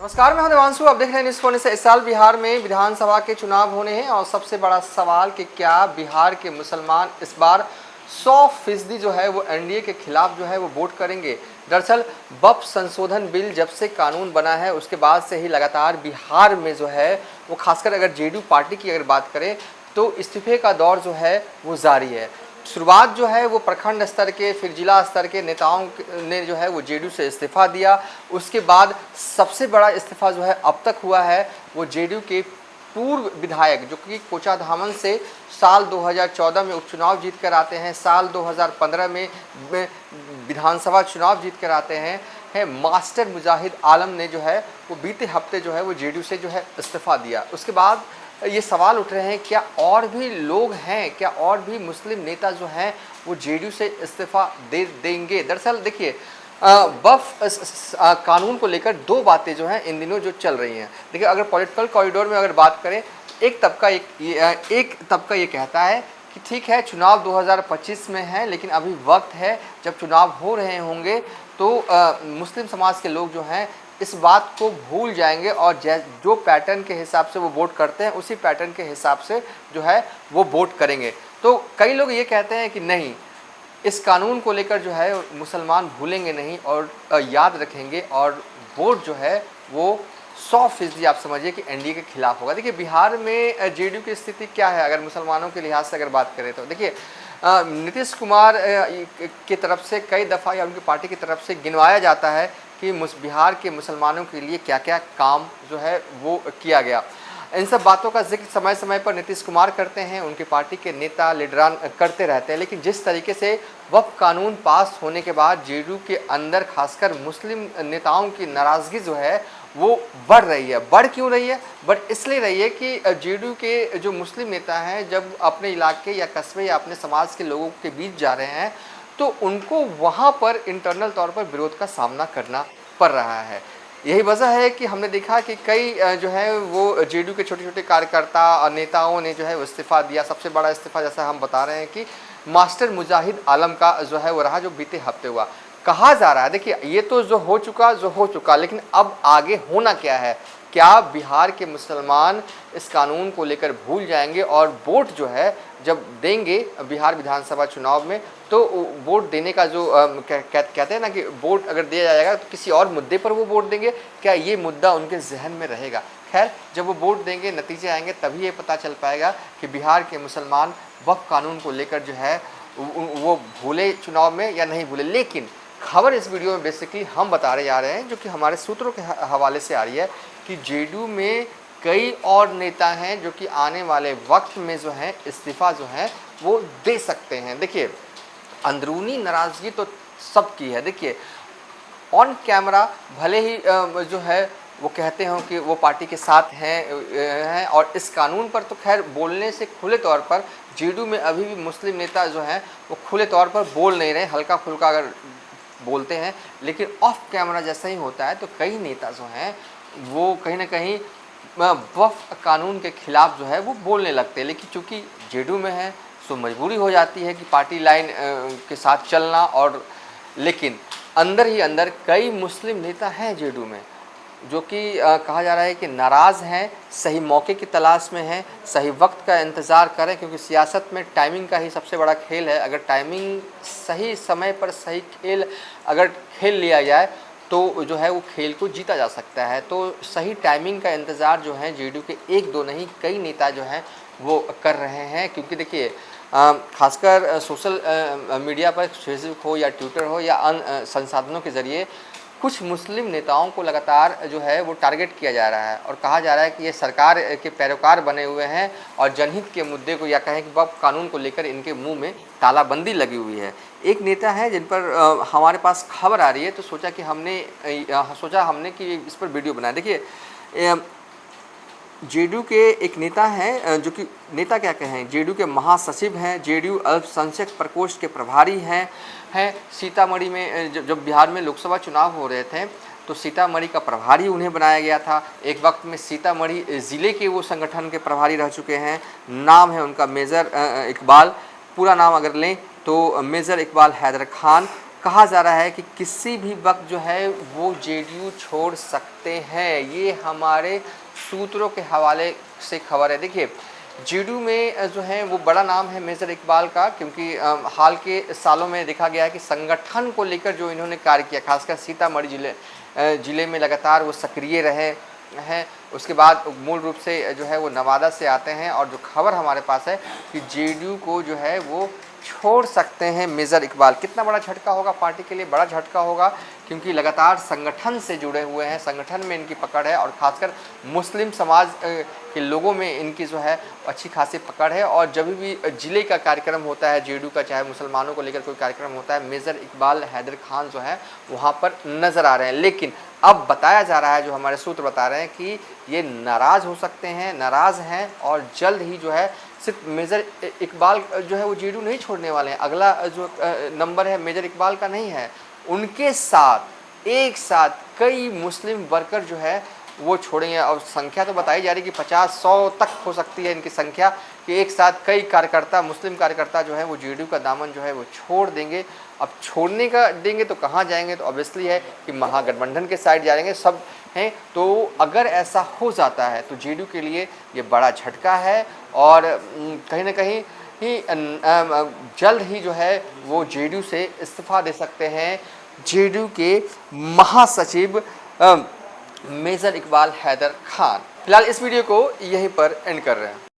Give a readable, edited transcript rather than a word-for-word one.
नमस्कार, मैं हूं देवांशु। आप देख रहे हैं न्यूज़ कोने से। इस साल बिहार में विधानसभा के चुनाव होने हैं और सबसे बड़ा सवाल कि क्या बिहार के मुसलमान इस बार 100% जो है वो एनडीए के खिलाफ जो है वो वोट करेंगे। दरअसल वक्फ संशोधन बिल जब से कानून बना है उसके बाद से ही लगातार बिहार में जो है वो खासकर अगर जेडीयू पार्टी की अगर बात करें तो इस्तीफे का दौर जो है वो जारी है। शुरुआत जो है वो प्रखंड स्तर के फिर जिला स्तर के नेताओं ने जो है वो जेडीयू से इस्तीफ़ा दिया। उसके बाद सबसे बड़ा इस्तीफ़ा जो है अब तक हुआ है वो जेडीयू के पूर्व विधायक जो कि कोचाधामन से साल 2014 में उपचुनाव जीत कर आते हैं, साल 2015 में विधानसभा चुनाव जीत कर आते हैं मास्टर मुजाहिद आलम ने जो है वो बीते हफ्ते जो है वो जेडीयू से जो है इस्तीफ़ा दिया। उसके बाद ये सवाल उठ रहे हैं क्या और भी लोग हैं, क्या और भी मुस्लिम नेता जो हैं वो जेडीयू से इस्तीफ़ा दे देंगे। दरअसल देखिए वक्फ कानून को लेकर दो बातें जो हैं इन दिनों जो चल रही हैं। देखिए अगर पॉलिटिकल कॉरिडोर में अगर बात करें एक तबका ये कहता है कि ठीक है चुनाव 2025 में है लेकिन अभी वक्त है, जब चुनाव हो रहे होंगे तो मुस्लिम समाज के लोग जो हैं इस बात को भूल जाएंगे और जो पैटर्न के हिसाब से वो वोट करते हैं उसी पैटर्न के हिसाब से जो है वो वोट करेंगे। तो कई लोग ये कहते हैं कि नहीं, इस कानून को लेकर जो है मुसलमान भूलेंगे नहीं और याद रखेंगे और वोट जो है वो 100% आप समझिए कि एनडीए के खिलाफ होगा। देखिए बिहार में जेडीयू की स्थिति क्या है अगर मुसलमानों के लिहाज से अगर बात करें तो देखिए नीतीश कुमार की तरफ से कई दफ़ा या उनकी पार्टी की तरफ से गिनवाया जाता है कि बिहार के मुसलमानों के लिए क्या क्या काम जो है वो किया गया। इन सब बातों का जिक्र समय समय पर नीतीश कुमार करते हैं, उनकी पार्टी के नेता लीडरान करते रहते हैं, लेकिन जिस तरीके से वक्फ कानून पास होने के बाद जेडीयू के अंदर खासकर मुस्लिम नेताओं की नाराज़गी जो है वो बढ़ रही है। बढ़ क्यों रही है? बढ़ इसलिए रही है कि जेडीयू के जो मुस्लिम नेता हैं जब अपने इलाके या कस्बे या अपने समाज के लोगों के बीच जा रहे हैं तो उनको वहाँ पर इंटरनल तौर पर विरोध का सामना करना पड़ रहा है। यही वजह है कि हमने देखा कि कई जो है वो जेडीयू के छोटे छोटे कार्यकर्ता और नेताओं ने जो है वो इस्तीफ़ा दिया। सबसे बड़ा इस्तीफ़ा जैसा हम बता रहे हैं कि मास्टर मुजाहिद आलम का जो है वो रहा, जो बीते हफ्ते हुआ। कहा जा रहा है देखिए ये तो जो हो चुका, लेकिन अब आगे होना क्या है? क्या बिहार के मुसलमान इस कानून को लेकर भूल जाएंगे और वोट जो है जब देंगे बिहार विधानसभा चुनाव में तो वोट देने का जो कहते हैं ना कि वोट अगर दिया जाएगा तो किसी और मुद्दे पर वो वोट देंगे, क्या ये मुद्दा उनके जहन में रहेगा? खैर जब वो वोट देंगे नतीजे आएंगे तभी ये पता चल पाएगा कि बिहार के मुसलमान वक्फ कानून को लेकर जो है वो भूले चुनाव में या नहीं भूले। लेकिन खबर इस वीडियो में बेसिकली हम बताने जा रहे हैं जो कि हमारे सूत्रों के हवाले से आ रही है कि जेडीयू में कई और नेता हैं जो कि आने वाले वक्त में जो है इस्तीफ़ा जो है वो दे सकते हैं। देखिए अंदरूनी नाराज़गी तो सबकी है। देखिए ऑन कैमरा भले ही जो है वो कहते हो कि वो पार्टी के साथ हैं और इस कानून पर तो खैर बोलने से खुले तौर पर जेडीयू में अभी भी मुस्लिम नेता जो हैं वो खुले तौर पर बोल नहीं रहे, हल्का फुल्का अगर बोलते हैं, लेकिन ऑफ कैमरा जैसा ही होता है तो कई नेता जो हैं वो कहीं ना कहीं वक्फ कानून के खिलाफ जो है वो बोलने लगते हैं। लेकिन चूँकि जेडीयू में है तो मजबूरी हो जाती है कि पार्टी लाइन के साथ चलना, और लेकिन अंदर ही अंदर कई मुस्लिम नेता हैं जेडीयू में जो कि कहा जा रहा है कि नाराज़ हैं, सही मौके की तलाश में हैं, सही वक्त का इंतज़ार करें, क्योंकि सियासत में टाइमिंग का ही सबसे बड़ा खेल है। अगर टाइमिंग सही समय पर सही खेल अगर खेल लिया जाए तो जो है वो खेल को जीता जा सकता है। तो सही टाइमिंग का इंतज़ार जो है जेडीयू के एक दो नहीं कई नेता जो हैं वो कर रहे हैं, क्योंकि देखिए खासकर सोशल मीडिया पर फेसबुक हो या ट्विटर हो या अन्य संसाधनों के ज़रिए कुछ मुस्लिम नेताओं को लगातार जो है वो टारगेट किया जा रहा है और कहा जा रहा है कि ये सरकार के पैरोकार बने हुए हैं और जनहित के मुद्दे को या कहें कि वक्फ कानून को लेकर इनके मुंह में तालाबंदी लगी हुई है। एक नेता है जिन पर हमारे पास खबर आ रही है तो सोचा हमने कि इस पर वीडियो बनाए। देखिए जेडीयू के एक नेता हैं जो कि नेता क्या कहें, जेडीयू के महासचिव हैं, जेडीयू अल्पसंख्यक प्रकोष्ठ के प्रभारी हैं। सीतामढ़ी में जब बिहार में लोकसभा चुनाव हो रहे थे तो सीतामढ़ी का प्रभारी उन्हें बनाया गया था। एक वक्त में सीतामढ़ी ज़िले के वो संगठन के प्रभारी रह चुके हैं। नाम है उनका मेजर इकबाल, पूरा नाम अगर लें तो मेजर इकबाल हैदर खान। कहा जा रहा है कि किसी भी वक्त जो है वो जेडीयू छोड़ सकते हैं। ये हमारे सूत्रों के हवाले से खबर है। देखिए, जेडीयू में जो है वो बड़ा नाम है मेजर इकबाल का, क्योंकि हाल के सालों में देखा गया है कि संगठन को लेकर जो इन्होंने कार्य किया, खासकर सीतामढ़ी जिले में लगातार वो सक्रिय रहे हैं। उसके बाद मूल रूप से जो है वो नवादा से आते हैं, और जो खबर हमारे पास है कि जेडीयू को जो है वो छोड़ सकते हैं मेजर इकबाल। कितना बड़ा झटका होगा पार्टी के लिए, बड़ा झटका होगा, क्योंकि लगातार संगठन से जुड़े हुए हैं, संगठन में इनकी पकड़ है, और ख़ासकर मुस्लिम समाज के लोगों में इनकी जो है अच्छी खासी पकड़ है। और जब भी ज़िले का कार्यक्रम होता है जेडीयू का, चाहे मुसलमानों को लेकर कोई कार्यक्रम होता है, मेजर इकबाल हैदर खान जो है वहाँ पर नज़र आ रहे हैं। लेकिन अब बताया जा रहा है, जो हमारे सूत्र बता रहे हैं कि ये नाराज़ हो सकते हैं, नाराज़ हैं, और जल्द ही जो है सिर्फ मेजर इकबाल जो है वो जेडीयू नहीं छोड़ने वाले हैं। अगला जो नंबर है मेजर इकबाल का नहीं है, उनके साथ एक साथ कई मुस्लिम वर्कर जो है वो छोड़ेंगे। और संख्या तो बताई जा रही है कि 50-100 तक हो सकती है इनकी संख्या, कि एक साथ कई कार्यकर्ता, मुस्लिम कार्यकर्ता जो है वो जेडीयू का दामन जो है वो छोड़ देंगे। अब छोड़ने का देंगे तो कहाँ जाएंगे, तो ऑब्वियसली है कि महागठबंधन के साइड जाएंगे सब हैं। तो अगर ऐसा हो जाता है तो जेडीयू के लिए ये बड़ा झटका है, और कहीं ना कहीं ही जल्द ही जो है वो जेडीयू से इस्तीफा दे सकते हैं जेडीयू के महासचिव मेजर इकबाल हैदर खान। फिलहाल इस वीडियो को यहीं पर एंड कर रहे हैं।